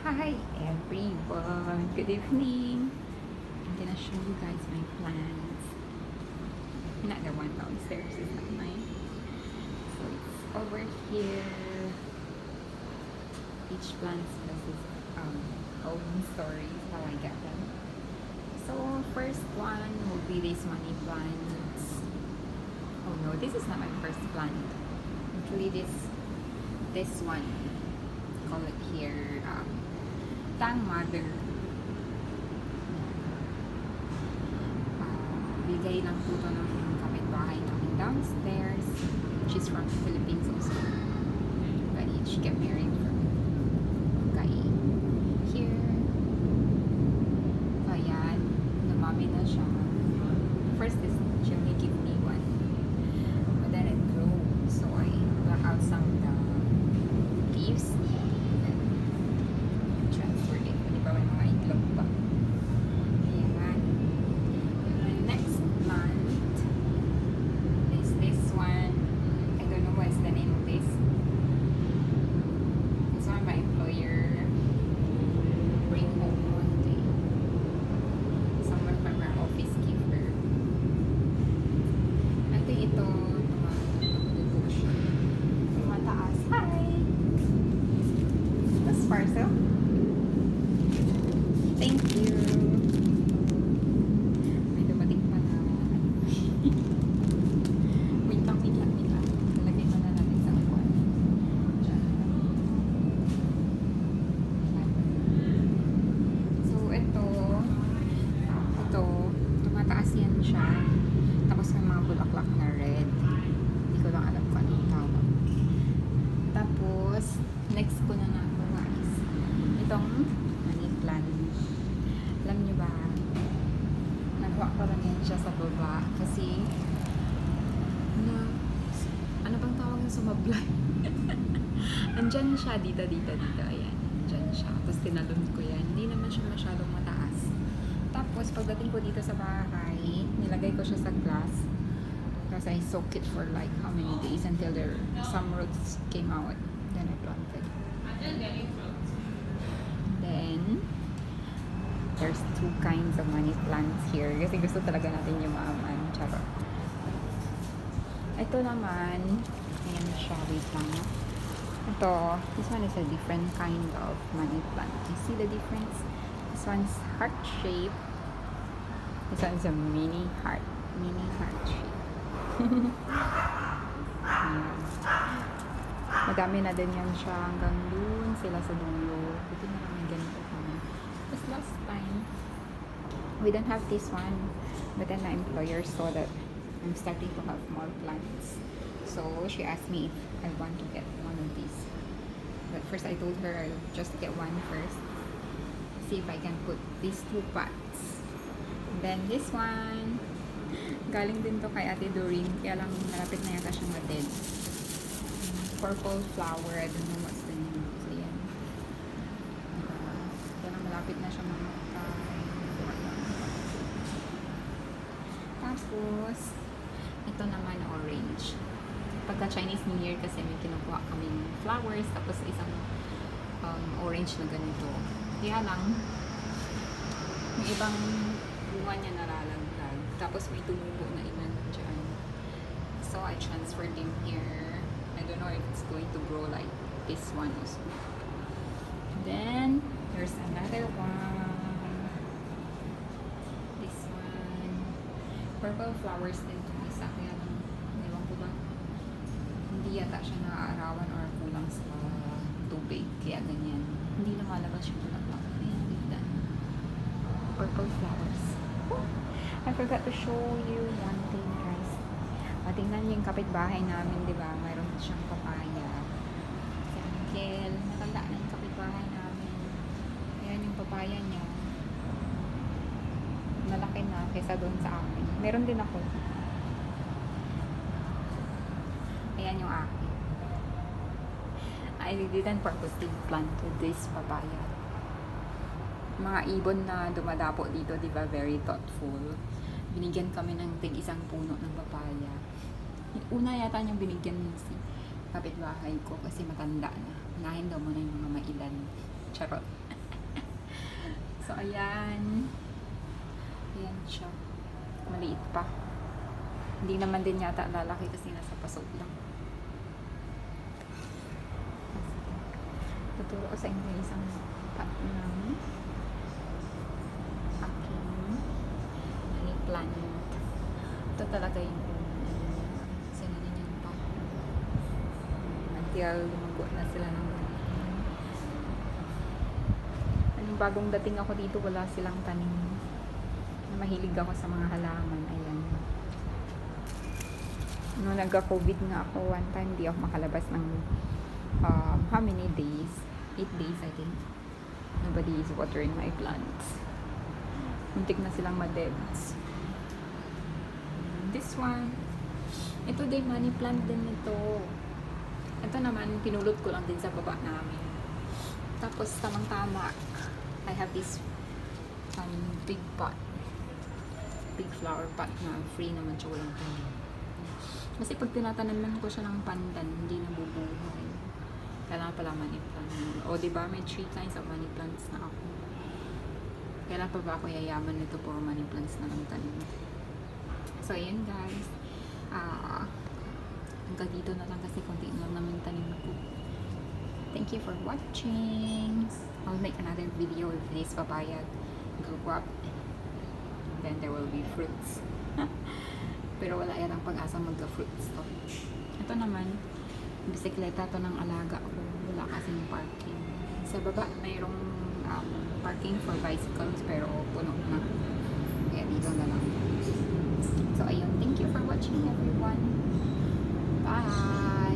Hi everyone, good evening. I'm gonna show you guys my plants. Not the one downstairs, is not mine. So it's over here. Each plant has its own stories, how I get them. So first one will be these money plants. Oh no, this is not my first plant. Actually this one, call it here Tang Mother. Bigay lang po to ng kapitbahay namin downstairs. She's from the Philippines also. But she got married from guy here. So ayan, lumami na siya. First is she only give me one. But then it grew. So I pluck out some of the leaves. Transferred it. Di ba may mga itlog pa? Ayan. The next plant is this one. I don't know what's the name of this. This one my employer bring home one day. Someone from our office gave her. I think ito tumutubo siya. Mataas. Hi! That's parcel. Thank you. May dumating pa na. Wait lang. Talagay mo na natin sa upuan. So, ito, tumataas yan siya. Tapos may mga bulaklak na red. Hindi ko lang alam kung anong tawag. Tapos, next ko na ako guys. Itong money plant. Alam nyo ba, nagawa ko lang yan siya sa baba kasi ano bang tawag yung sumablay? Andyan siya, dito, ayan. Andyan siya. Tapos tinalon ko yan. Hindi naman siya masyadong mataas. Tapos pagdating ko dito sa bahay, nilagay ko siya sa glass. Because I soaked it for like how many days until some roots came out. Then I planted. Then, there's two kinds of money plants here. Kasi gusto talaga natin yung maaman. Charot. Ito naman, ayan siya, wait lang. Ito, this one is a different kind of money plant. You see the difference? This one's heart shape. This one's a mini heart shape. Madami na din yan siya hanggang dun sila sa dulo. Buti na lang may ganito kami. Because last time, we don't have this one. But then the employer saw that I'm starting to have more plants. So she asked me if I want to get one of these. But first I told her I'll just get one first. See if I can put these two pots. And then this one, galing din to kay Ate Doreen. Kaya lang malapit na yata siyang ma-dead. Purple flower. I don't know what's the name. So yan. Kaya lang malapit na siyang mamatay. Tapos, ito naman orange. Pagka Chinese New Year kasi may kinukuha kaming flowers. Tapos isang orange na ganito. Kaya lang, yung ibang bunga niya nalalaglag. Tapos may tumubo na ilan dyan. So I transferred him here. I don't know if it's going to grow like this one also. Then there's another one. This one. Purple flowers din itong isa. Kaya lang, ewan ko ba? Hindi yata siya naaarawan or kulang sa tubig. Kaya ganyan. Hindi lumalabas yung bulaklak. Ayan, like that. Purple flowers. I forgot to show you one thing, guys. Tingnan niyo yung kapitbahay namin, di ba? Mayroon siyang papaya. Si Angel, matanda na yung kapitbahay namin. Ayan yung papaya niya. Malaki na kaysa doon sa akin. Meron din ako. Ayan yung akin. I didn't purposely plant this papaya. Mga ibon na dumadapo dito, di ba? Very thoughtful. Binigyan kami ng tig-isang puno ng papaya. Una yata niyang binigyan niya si kapitbahay ko kasi matanda na. Unahin daw muna yung mga mailan. Charot. So, ayan. Ayan siya. Maliit pa. Hindi naman din yata lalaki kasi nasa pasok lang. Tuturo ko sa inyo isang pot ng aking money plant. Ito talaga yung sinanin yan pa. Until lumago na sila ng ganyan. Anong bagong dating ako dito, wala silang tanim. Mahilig ako sa mga halaman. Ayan. Nung nagka-COVID nga ako, one time di ako makalabas ng how many days? 8 days, I think. Nobody is watering my plants. Muntik na silang ma-deads. This one, ito din, money plant din ito. Ito naman, pinulot ko lang din sa baba namin. Tapos, tamang-tama, I have this big pot. Big flower pot na free naman siya, walang tanim. Kasi pag tinatanaman ko siya ng pandan, hindi nabubuhay. Kailangan pala money plant. O, diba, may 3 kinds of money plants na ako. Kailan pa ba ako yayaman nito for money plants na lang tanim? So, ayan guys. Hanggang dito na lang kasi konti lang naman tanim ko. Thank you for watching. I'll make another video if this papaya grow up. Then there will be fruits. Pero wala yan ang pag-asa magka-fruits to. Ito naman, bisikleta to ng alaga ko. Wala kasing parking. Sa baba, mayroong parking for bicycles pero puno na. Kaya dito na lang. So, ayun. Thank you for watching everyone. Bye!